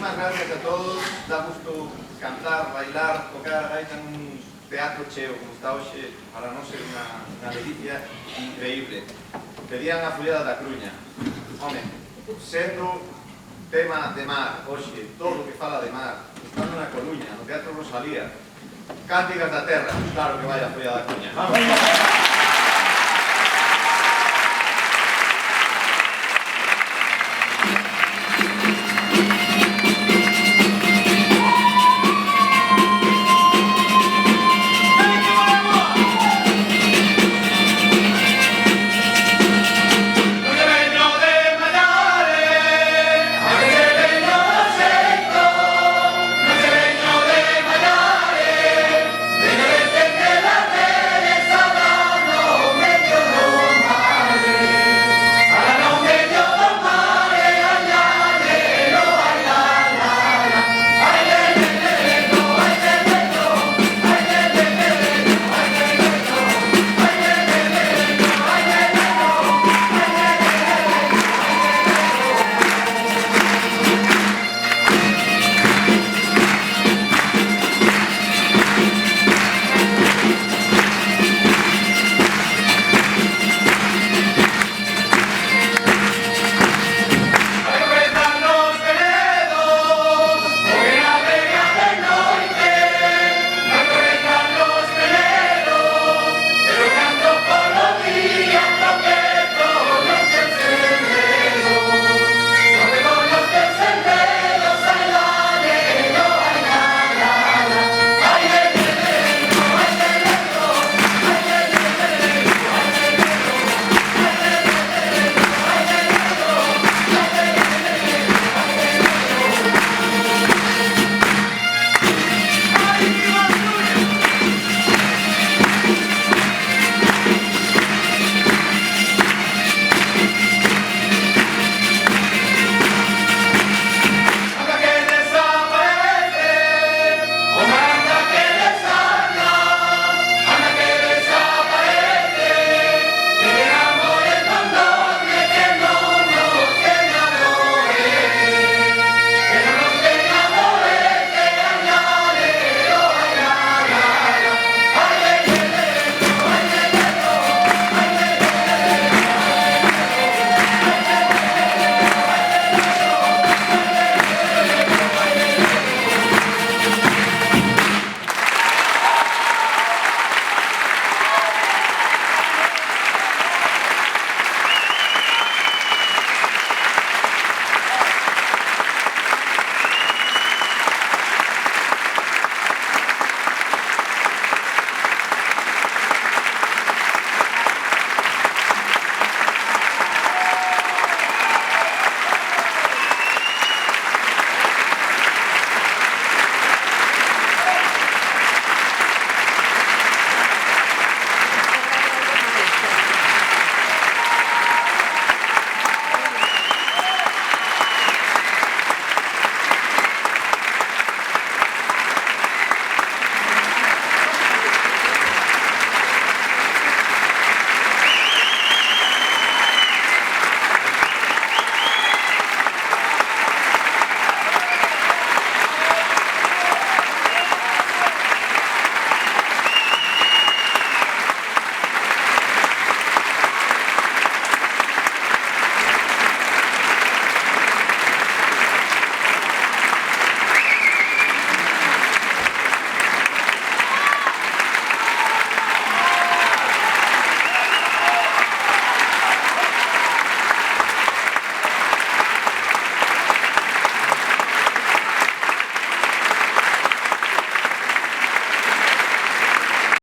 moitísimas gracias a todos. Dá gusto cantar, bailar, tocar a gaita nun teatro cheo como está hoxe. Para non ser unha delicia increíble. Pedían a Follada da Cruña. Home, sendo tema de mar, hoxe, todo o que fala de mar, estando na Coruña, no Teatro Rosalía, Cánticas da Terra, claro que vai a Follada da Cruña. Vamos!